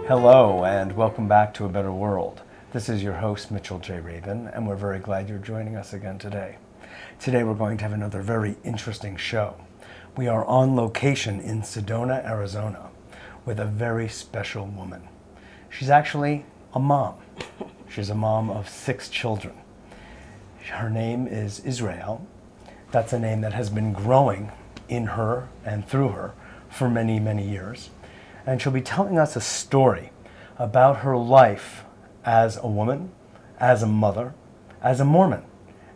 Hello and welcome back to A Better World. This is your host Mitchell J. Raven, and we're very glad you're joining us again today. Today we're going to have another very interesting show. We are on location in Sedona, Arizona, with a very special woman. She's actually a mom. She's a mom of 6 children. Her name is Israel. That's a name that has been growing in her and through her for many, many years. And she'll be telling us a story about her life as a woman, as a mother, as a Mormon,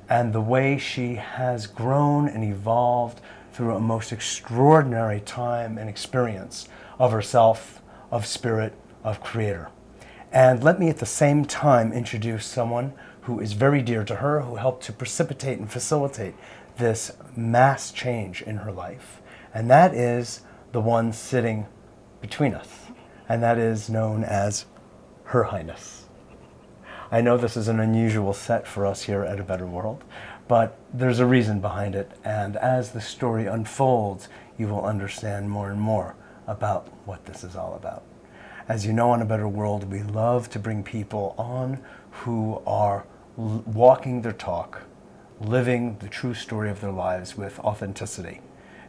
and the way she has grown and evolved through a most extraordinary time and experience of herself, of spirit, of Creator. And let me at the same time introduce someone who is very dear to her, who helped to precipitate and facilitate this mass change in her life. And that is the one sitting between us, and that is known as Her Highness. I know this is an unusual set for us here at A Better World, but there's a reason behind it, and as the story unfolds, you will understand more and more about what this is all about. As you know, on A Better World, we love to bring people on who are walking their talk, living the true story of their lives with authenticity.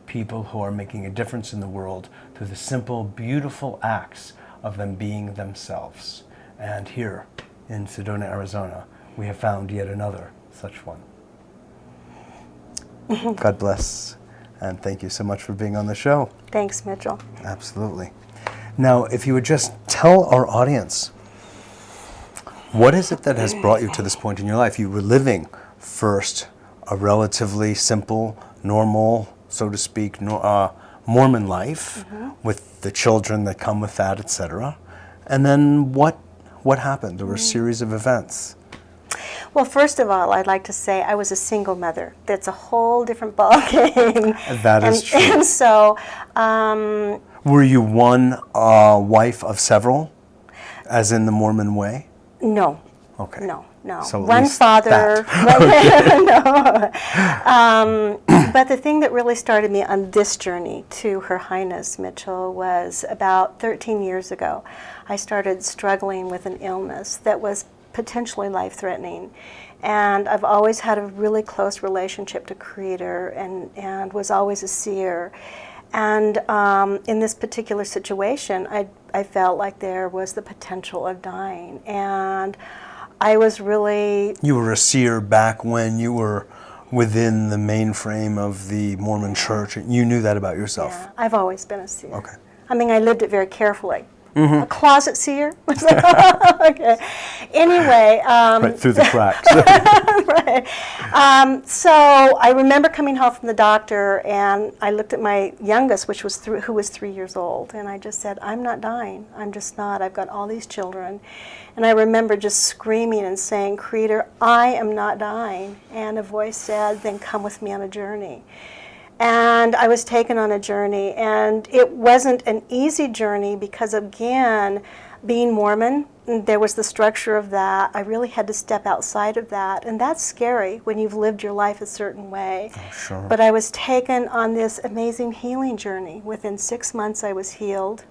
People who are making a difference in the world through the simple, beautiful acts of them being themselves. And here in Sedona, Arizona, we have found yet another such one. God bless, and thank you so much for being on the show. Thanks, Mitchell. Absolutely. Now, if you would just tell our audience, what is it that has brought you to this point in your life? You were living first a relatively simple, normal, so to speak, Mormon life with the children that come with that, etc. And then what happened? There were a series of events. Well, first of all, I'd like to say I was a single mother. That's a whole different ballgame. That is true. And so... were you one wife of several, as in the Mormon way? No. Okay. No. So one father. No. But the thing that really started me on this journey to Her Highness, Mitchell, was about 13 years ago. I started struggling with an illness that was potentially life-threatening. And I've always had a really close relationship to Creator and was always a seer. And in this particular situation, I felt like there was the potential of dying. And I was really... You were a seer back when you were within the mainframe of the Mormon church. You knew that about yourself. Yeah, I've always been a seer. Okay. I mean, I lived it very carefully. A closet seer? Okay. Anyway. Right through the cracks. Right. So I remember coming home from the doctor, and I looked at my youngest, who was 3 years old, and I just said, I'm not dying. I'm just not. I've got all these children. And I remember just screaming and saying, Creator, I am not dying. And a voice said, then come with me on a journey. And I was taken on a journey, and it wasn't an easy journey because, again, being Mormon, there was the structure of that. I really had to step outside of that, and that's scary when you've lived your life a certain way. Oh, sure. But I was taken on this amazing healing journey. Within 6 months, I was healed.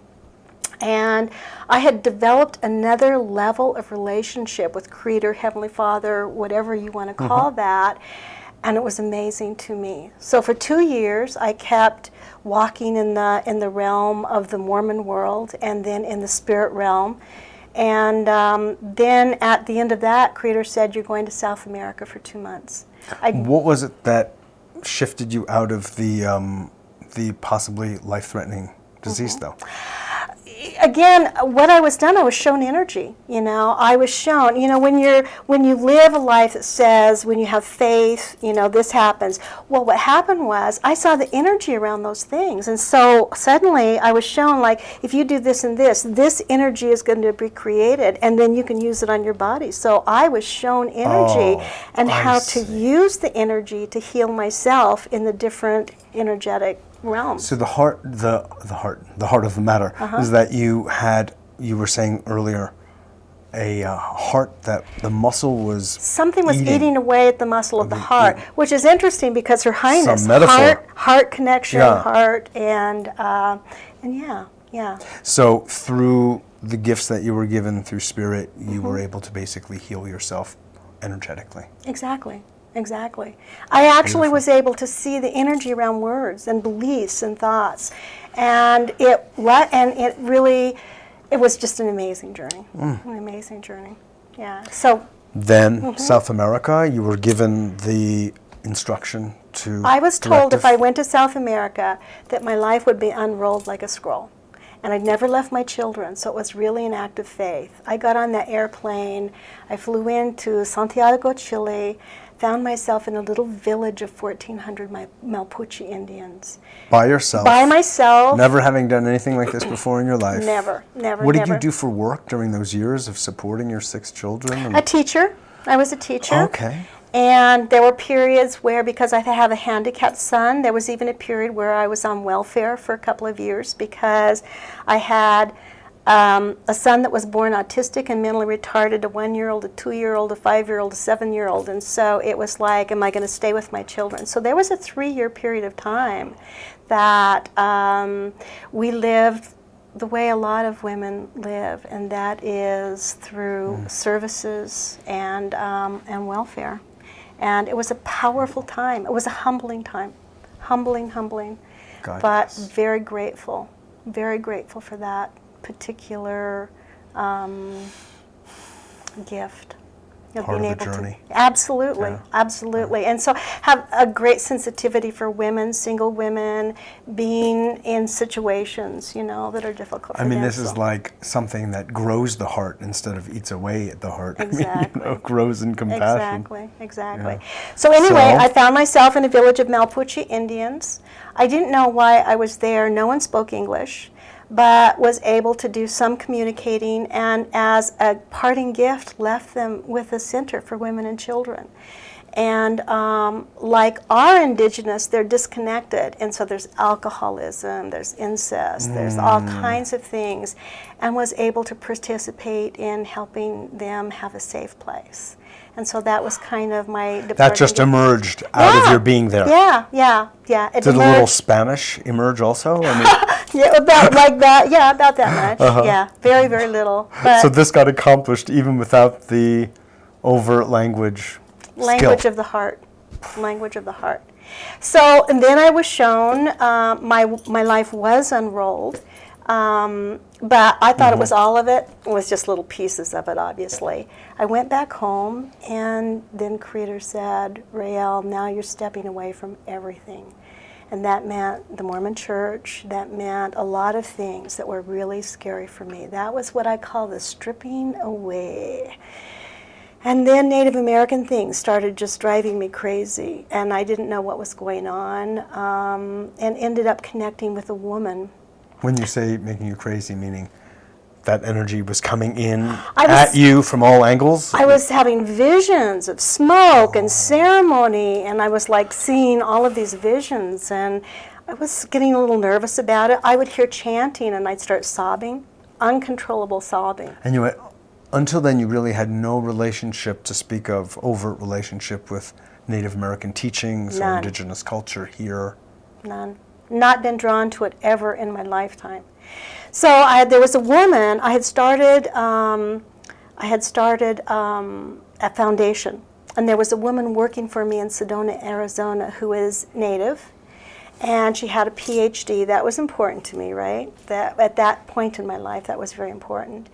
And I had developed another level of relationship with Creator, Heavenly Father, whatever you want to call that. And it was amazing to me. So for 2 years, I kept walking in the realm of the Mormon world, and then in the spirit realm. And then at the end of that, Creator said, you're going to South America for 2 months. What was it that shifted you out of the possibly life-threatening disease, though? Again, what I was shown energy. I was shown, when you live a life that says, when you have faith, this happens. Well, what happened was I saw the energy around those things. And so suddenly I was shown, like, if you do this and this energy is going to be created, and then you can use it on your body. So I was shown energy and how to use the energy to heal myself in the different energetic realms. So the heart of the matter is that you were saying earlier, a heart that the muscle was something was eating away at the muscle of the heart, which is interesting because Her Highness, heart connection, heart, and yeah. Yeah. So through the gifts that you were given through spirit, you were able to basically heal yourself energetically. Exactly. Exactly. I actually Beautiful. was able to see the energy around words and beliefs and thoughts, and it was just an amazing journey. An amazing journey. Yeah. So Then South America, you were given the instruction to I was told if I directive- went to South America that my life would be unrolled like a scroll. And I'd never left my children, so it was really an act of faith. I got on that airplane, I flew into Santiago, Chile, found myself in a little village of 1,400 Mapuche Indians. by yourself. By myself. Never having done anything like this before in your life. Never. What did you do for work during those years of supporting your 6 children? A teacher. I was a teacher. Okay. And there were periods where, because I have a handicapped son, there was even a period where I was on welfare for a couple of years because I had a son that was born autistic and mentally retarded, a 1-year-old, a 2-year-old, a 5-year-old, a 7-year-old. And so it was like, am I going to stay with my children? So there was a 3-year period of time that we lived the way a lot of women live, and that is through services and welfare. And it was a powerful time. It was a humbling time. Humbling. God, But yes. very grateful for that particular gift. Of Part being of the able journey. to, absolutely, Yeah. absolutely. And so have a great sensitivity for women, single women, being in situations, that are difficult for I mean, them. this is like something that grows the heart instead of eats away at the heart. Exactly. I mean, grows in compassion. Exactly. Yeah. So anyway, So- I found myself in a village of Mapuche Indians. I didn't know why I was there. No one spoke English, but was able to do some communicating, and as a parting gift, left them with a center for women and children. And like our indigenous, they're disconnected, and so there's alcoholism, there's incest, there's all kinds of things, and was able to participate in helping them have a safe place. And so that was kind of my That just departing gift. emerged out of your being there. Yeah. It Did a little emerged- Spanish emerge also? I mean, yeah, about like that. Yeah, about that much. Yeah, very, very little. But so this got accomplished even without the overt language language skill. of the heart. Language of the heart. So, and then I was shown, my life was unrolled, but I thought it was all of it. It was just little pieces of it, obviously. I went back home, and then Creator said, Rael, now you're stepping away from everything. And that meant the Mormon church. That meant a lot of things that were really scary for me. That was what I call the stripping away. And then Native American things started just driving me crazy, and I didn't know what was going on, and ended up connecting with a woman. When you say making you crazy, meaning that energy was coming in I was- at you from all angles? I was having visions of smoke and ceremony, and I was like seeing all of these visions, and I was getting a little nervous about it. I would hear chanting, and I'd start sobbing, uncontrollable sobbing. And you went, until then you really had no relationship to speak of, overt relationship with Native American teachings or None. indigenous culture here? None. Not been drawn to it ever in my lifetime. So there was a woman. I had started a foundation, and there was a woman working for me in Sedona, Arizona, who is Native, and she had a PhD. That was important to me, right? That at that point in my life, that was very important.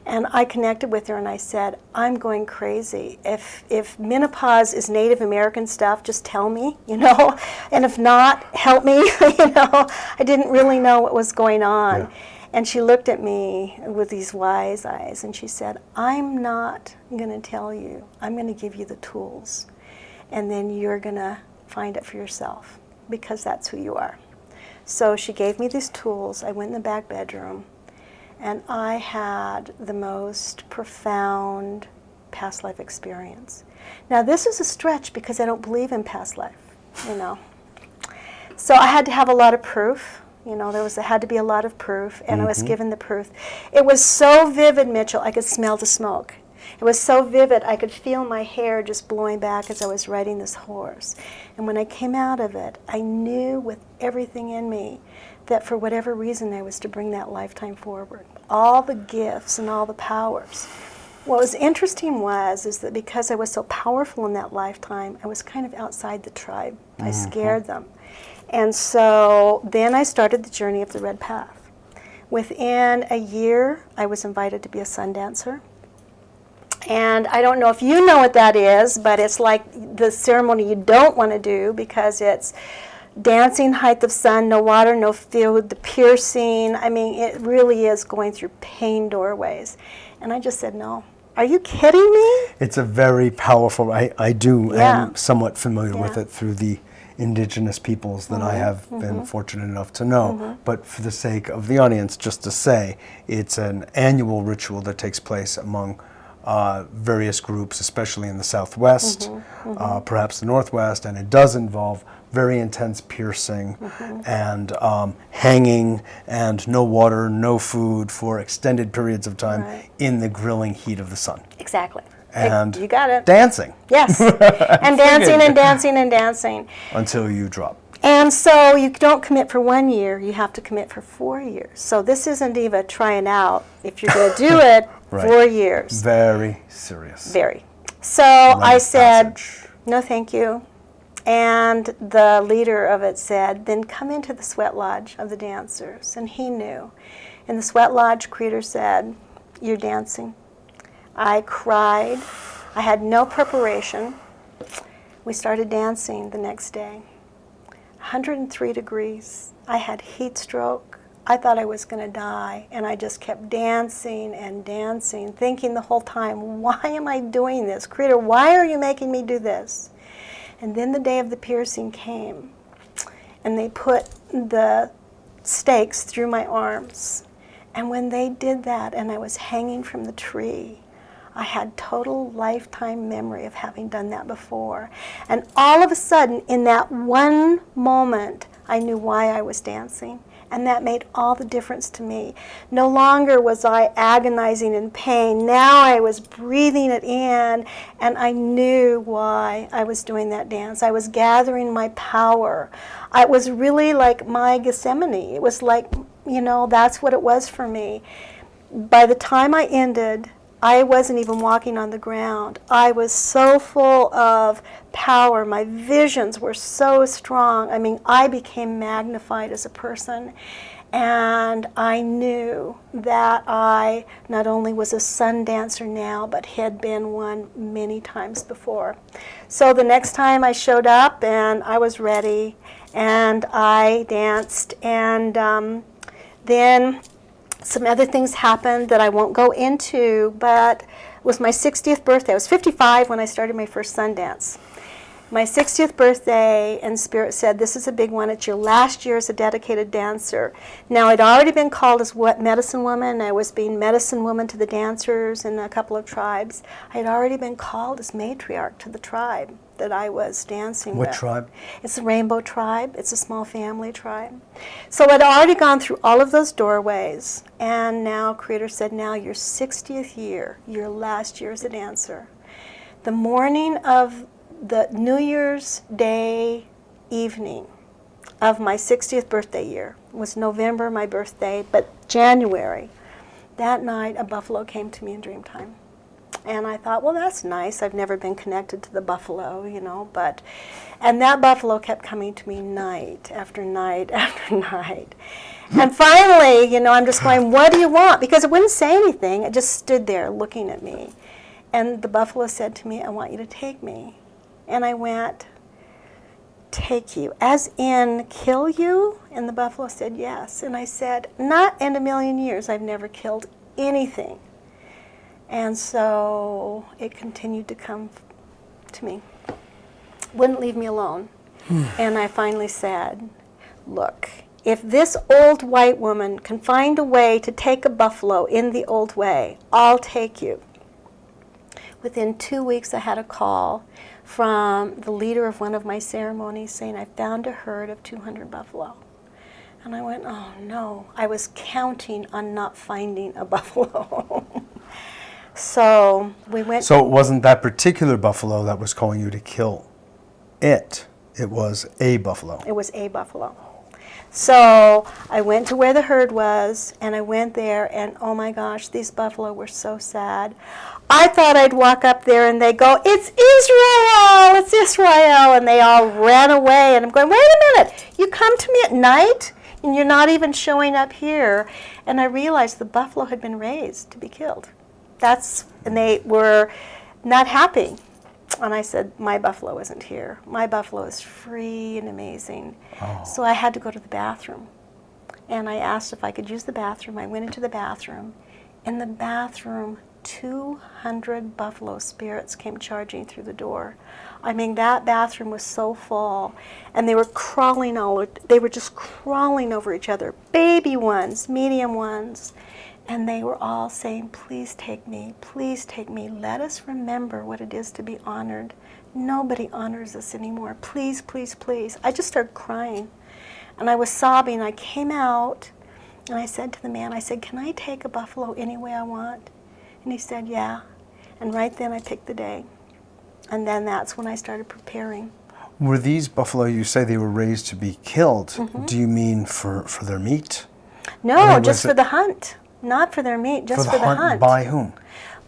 And I connected with her, and I said, I'm going crazy. If menopause is Native American stuff, just tell me, and if not, help me, I didn't really know what was going on. Yeah. And she looked at me with these wise eyes, and she said, I'm not going to tell you. I'm going to give you the tools, and then you're going to find it for yourself, because that's who you are. So she gave me these tools. I went in the back bedroom, and I had the most profound past life experience. Now, this is a stretch because I don't believe in past life, So I had to have a lot of proof. There had to be a lot of proof, and I was given the proof. It was so vivid, Mitchell, I could smell the smoke. It was so vivid, I could feel my hair just blowing back as I was riding this horse. And when I came out of it, I knew with everything in me that for whatever reason I was to bring that lifetime forward. All the gifts and all the powers. What was interesting is that because I was so powerful in that lifetime, I was kind of outside the tribe. I scared them. And so then I started the journey of the Red Path. Within a year, I was invited to be a sun dancer. And I don't know if you know what that is, but it's like the ceremony you don't want to do because it's dancing, height of sun, no water, no food, the piercing. I mean, it really is going through pain doorways. And I just said, no. Are you kidding me? It's a very powerful, I do, Yeah. am somewhat familiar with Yeah. it through the indigenous peoples that I have been fortunate enough to know. But for the sake of the audience, just to say, it's an annual ritual that takes place among various groups, especially in the Southwest, perhaps the Northwest, and it does involve very intense piercing and hanging and no water, no food for extended periods of time in the grilling heat of the sun. Exactly. And you got it. Dancing. Yes. And dancing and dancing and dancing. Until you drop. And so you don't commit for 1 year, you have to commit for 4 years. So this isn't even trying out. If you're going to do it, 4 years. Very serious. Very. So I said, passage. no thank you. And the leader of it said, then come into the sweat lodge of the dancers. And he knew. In the sweat lodge, Creator said, you're dancing. I cried. I had no preparation. We started dancing the next day. 103 degrees. I had heat stroke. I thought I was going to die, and I just kept dancing and dancing, thinking the whole time, why am I doing this? Creator, why are you making me do this? And then the day of the piercing came, and they put the stakes through my arms. And when they did that, and I was hanging from the tree, I had total lifetime memory of having done that before. And all of a sudden, in that one moment, I knew why I was dancing. And that made all the difference to me. No longer was I agonizing in pain. Now I was breathing it in, and I knew why I was doing that dance. I was gathering my power. It was really like my Gethsemane. It was like, that's what it was for me. By the time I ended, I wasn't even walking on the ground. I was so full of power. My visions were so strong. I mean, I became magnified as a person. And I knew that I not only was a sun dancer now, but had been one many times before. So the next time I showed up, and I was ready, and I danced, and then some other things happened that I won't go into, but it was my 60th birthday. I was 55 when I started my first sun dance. My 60th birthday, and Spirit said, this is a big one. It's your last year as a dedicated dancer. Now, I'd already been called as medicine woman. I was being medicine woman to the dancers in a couple of tribes. I had already been called as matriarch to the tribe that I was dancing with. What tribe? It's the Rainbow Tribe. It's a small family tribe. So I'd already gone through all of those doorways, and now Creator said, now your 60th year, your last year as a dancer. The morning of the New Year's Day evening of my 60th birthday year was November, my birthday, but January. That night, a buffalo came to me in dream time. And I thought, well, that's nice. I've never been connected to the buffalo, and that buffalo kept coming to me night after night after night. And finally, I'm just going, what do you want? Because it wouldn't say anything. It just stood there looking at me. And the buffalo said to me, I want you to take me. And I went, take you, as in kill you? And the buffalo said, yes. And I said, not in a million years. I've never killed anything. And so it continued to come to me. Wouldn't leave me alone. And I finally said, look, if this old white woman can find a way to take a buffalo in the old way, I'll take you. Within 2 weeks, I had a call from the leader of one of my ceremonies saying, I found a herd of 200 buffalo. And I went, oh no, I was counting on not finding a buffalo. So we went. So it wasn't that particular buffalo that was calling you to kill it. It was a buffalo. It was a buffalo. So I went to where the herd was, and I went there, and oh my gosh, these buffalo were so sad. I thought I'd walk up there and they go, "It's Israel! It's Israel!" And they all ran away. And I'm going, "Wait a minute, you come to me at night and you're not even showing up here." And I realized the buffalo had been raised to be killed. And they were not happy. And I said, "My buffalo isn't here. My buffalo is free and amazing." Oh. So I had to go to the bathroom. And I asked if I could use the bathroom. I went into the bathroom. In the bathroom, 200 buffalo spirits came charging through the door. I mean, that bathroom was so full, and they were just crawling over each other, baby ones, medium ones, and they were all saying, "Please take me, let us remember what it is to be honored. Nobody honors us anymore, please, please, please." I just started crying, and I was sobbing. I came out, and I said to the man, I said, "Can I take a buffalo any way I want?" And he said, "Yeah." And right then I picked the day. And then that's when I started preparing. Were these buffalo, you say they were raised to be killed? Do you mean for their meat? No, just for the hunt. Not for their meat, just for the hunt. By whom?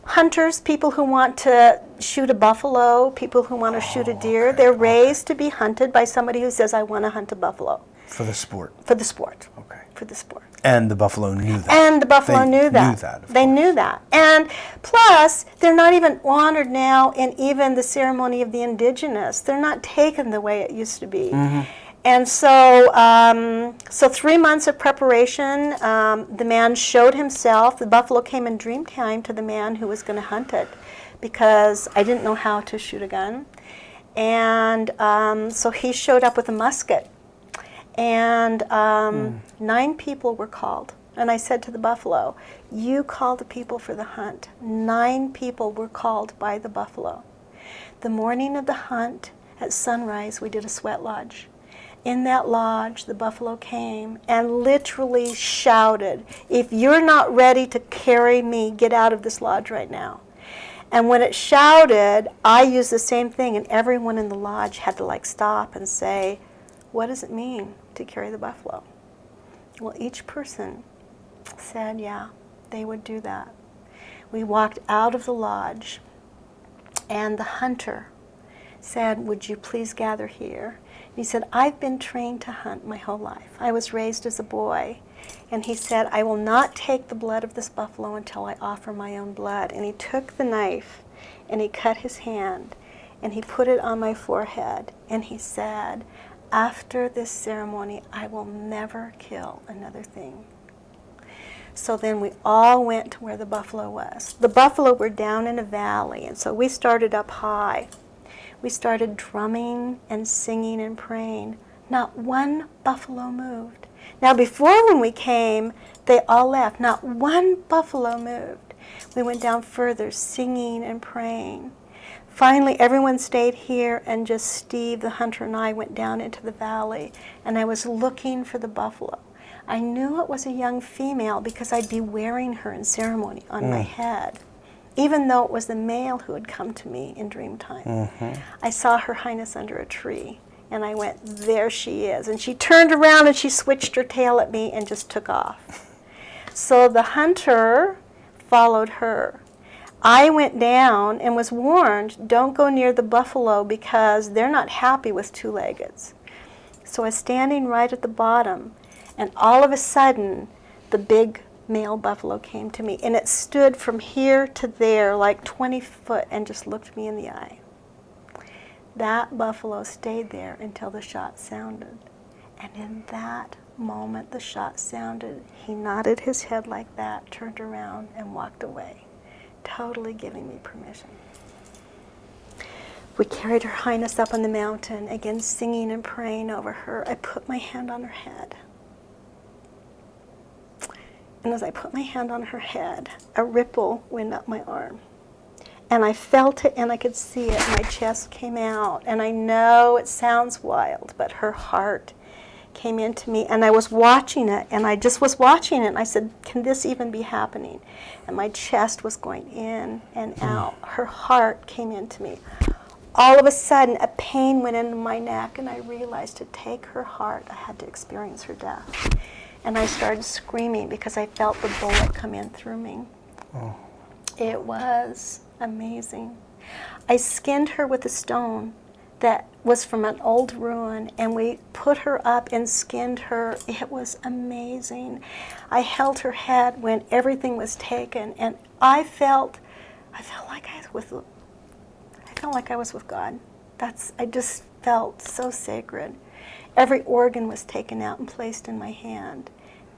Hunters, people who want to shoot a buffalo, people who want to shoot a deer. They're raised to be hunted by somebody who says, "I want to hunt a buffalo." For the sport? For the sport. Okay. For the sport. And the buffalo knew that. And the buffalo knew that. They knew that. And plus, they're not even honored now in even the ceremony of the indigenous. They're not taken the way it used to be. And so, 3 months of preparation, the man showed himself. The buffalo came in dream time to the man who was going to hunt it, because I didn't know how to shoot a gun. And so he showed up with a musket. And 9 people were called. And I said to the buffalo, "You call the people for the hunt." 9 people were called by the buffalo. The morning of the hunt, at sunrise, we did a sweat lodge. In that lodge, the buffalo came and literally shouted, "If you're not ready to carry me, get out of this lodge right now." And when it shouted, I used the same thing, and everyone in the lodge had to stop and say, "What does it mean to carry the buffalo?" Well, each person said, yeah, they would do that. We walked out of the lodge, and the hunter said, "Would you please gather here?" And he said, "I've been trained to hunt my whole life. I was raised as a boy." And he said, "I will not take the blood of this buffalo until I offer my own blood." And he took the knife, and he cut his hand, and he put it on my forehead, and he said, "After this ceremony, I will never kill another thing." So then we all went to where the buffalo was. The buffalo were down in a valley, and so we started up high. We started drumming and singing and praying. Not one buffalo moved. Now before, when we came, they all left. Not one buffalo moved. We went down further, singing and praying. Finally, everyone stayed here, and just Steve, the hunter, and I went down into the valley, and I was looking for the buffalo. I knew it was a young female because I'd be wearing her in ceremony on my head, even though it was the male who had come to me in dream time. I saw Her Highness under a tree, and I went, "There she is." And she turned around, and she switched her tail at me and just took off. So the hunter followed her. I went down and was warned, don't go near the buffalo because they're not happy with 2-leggeds. So I was standing right at the bottom, and all of a sudden, the big male buffalo came to me, and it stood from here to there, like 20 foot, and just looked me in the eye. That buffalo stayed there until the shot sounded. And in that moment the shot sounded, he nodded his head like that, turned around, and walked away, totally giving me permission. We carried Her Highness up on the mountain, again singing and praying over her. I put my hand on her head. And as I put my hand on her head, a ripple went up my arm. And I felt it, and I could see it. My chest came out. And I know it sounds wild, but her heart came into me. And I was watching it, and I just was watching it. And I said, "Can this even be happening?" And my chest was going in and out. Her heart came into me. all of a sudden, a pain went into my neck, and I realized to take her heart, I had to experience her death. And I started screaming because I felt the bullet come in through me. Oh. It was amazing. I skinned her with a stone that was from an old ruin, and we put her up and skinned her. It was amazing. I held her head when everything was taken, and I felt like I was with God. I just felt so sacred. Every organ was taken out and placed in my hand,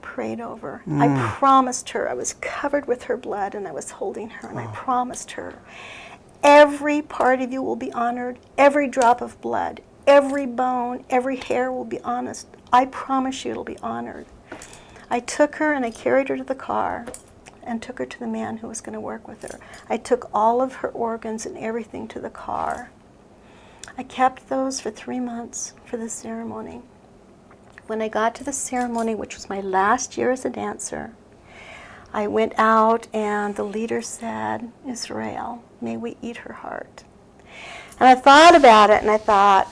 prayed over. I promised her, I was covered with her blood, and I was holding her, and I promised her, every part of you will be honored, every drop of blood, every bone, every hair will be honest. I promise you it'll be honored. I took her and I carried her to the car and took her to the man who was going to work with her. I took all of her organs and everything to the car. I kept those for 3 months for the ceremony. When I got to the ceremony, which was my last year as a dancer, I went out and the leader said, Israel, may we eat her heart? And I thought about it and I thought,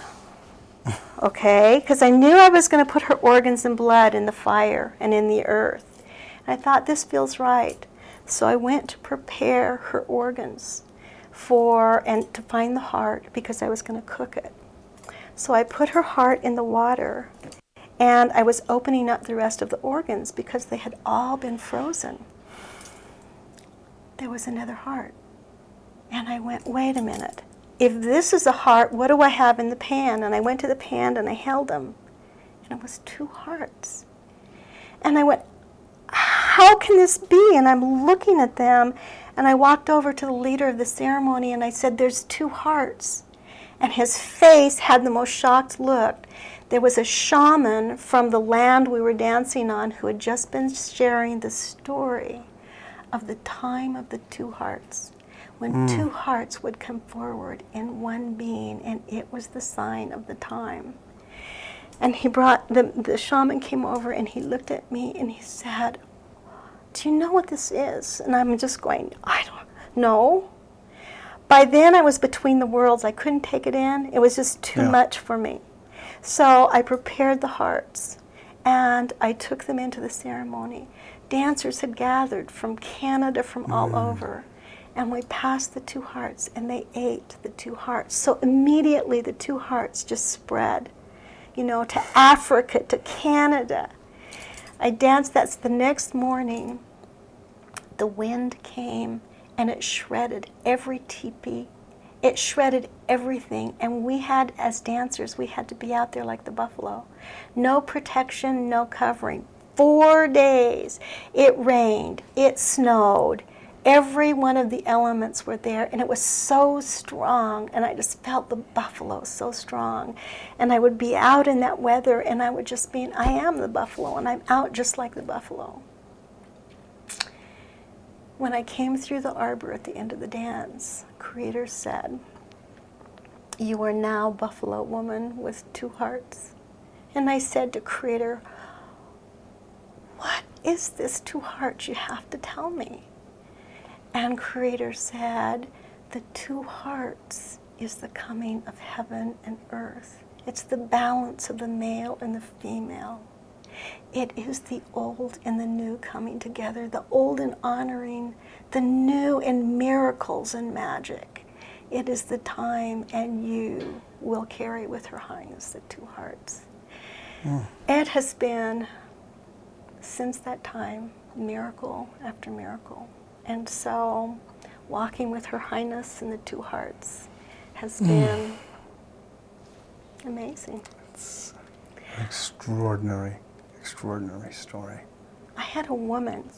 okay, because I knew I was going to put her organs and blood in the fire and in the earth. And I thought, this feels right. So I went to prepare her organs and to find the heart because I was going to cook it. So I put her heart in the water, and I was opening up the rest of the organs because they had all been frozen. There was another heart. And I went, wait a minute. If this is a heart, what do I have in the pan? And I went to the pan and I held them. And it was 2 hearts. And I went, how can this be? And I'm looking at them, and I walked over to the leader of the ceremony and I said, there's 2 hearts. And his face had the most shocked look. There was a shaman from the land we were dancing on who had just been sharing the story of the time of the 2 hearts. When 2 hearts would come forward in one being, and it was the sign of the time. And he brought, the shaman came over and he looked at me and he said, do you know what this is? And I'm just going, I don't know. By then I was between the worlds. I couldn't take it in. It was just too much for me. So I prepared the hearts and I took them into the ceremony. Dancers had gathered from Canada, from all over. And we passed the 2 hearts and they ate the 2 hearts. So immediately the 2 hearts just spread, to Africa, to Canada. I danced. That's the next morning. The wind came and it shredded every teepee. It shredded everything. And we had, as dancers, we had to be out there like the buffalo. No protection, no covering. 4 days. It rained. It snowed. Every one of the elements were there, and it was so strong, and I just felt the buffalo so strong. And I would be out in that weather, and I would just be, I am the buffalo, and I'm out just like the buffalo. When I came through the arbor at the end of the dance, Creator said, you are now Buffalo Woman with 2 hearts. And I said to Creator, what is this 2 hearts? You have to tell me. And Creator said, the 2 hearts is the coming of heaven and earth. It's the balance of the male and the female. It is the old and the new coming together, the old in honoring the new in miracles and magic. It is the time, and you will carry with Her Highness the 2 hearts. It has been, since that time, miracle after miracle. And so, walking with Her Highness and the 2 hearts has been amazing. It's an extraordinary story. I had a woman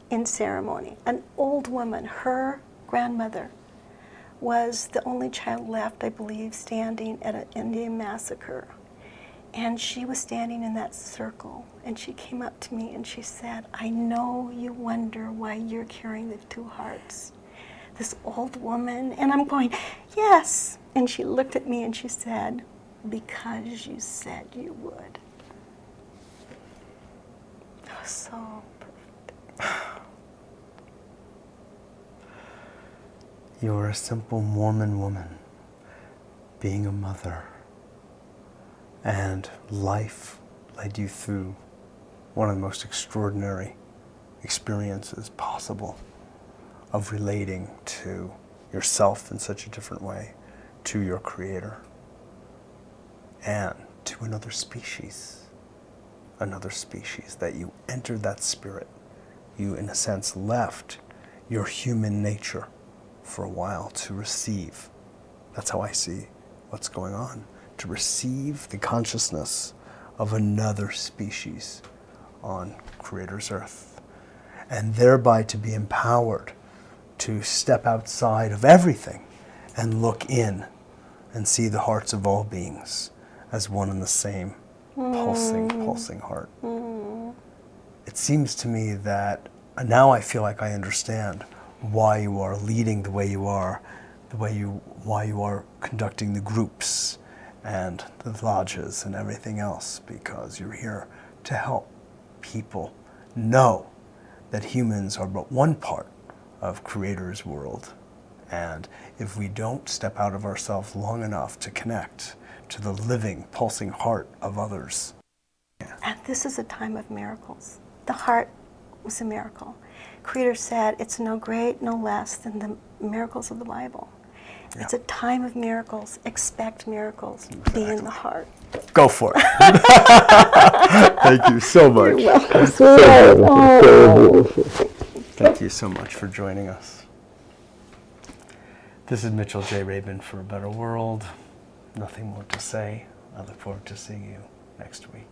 in ceremony, an old woman. Her grandmother was the only child left, I believe, standing at an Indian massacre. And she was standing in that circle, and she came up to me and she said, I know you wonder why you're carrying the 2 hearts. This old woman. And I'm going, yes. And she looked at me and she said, because you said you would. It was so perfect. You're a simple Mormon woman, being a mother, and life led you through one of the most extraordinary experiences possible of relating to yourself in such a different way, to your Creator, and to another species, that you entered that spirit. You, in a sense, left your human nature for a while to receive. That's how I see what's going on. To receive the consciousness of another species on Creator's earth, and thereby to be empowered to step outside of everything and look in and see the hearts of all beings as one and the same pulsing heart. It seems to me that now I feel like I understand why you are leading the way you are, why you are conducting the groups and the lodges and everything else, because you're here to help people know that humans are but one part of Creator's world. And if we don't step out of ourselves long enough to connect to the living, pulsing heart of others. And this is a time of miracles. The heart was a miracle. Creator said it's no great, no less than the miracles of the Bible. Yeah. It's a time of miracles. Expect miracles. Exactly. Be in the heart. Go for it. Thank you so much. You're welcome. Thank you so much for joining us. This is Mitchell J. Rabin for A Better World. Nothing more to say. I look forward to seeing you next week.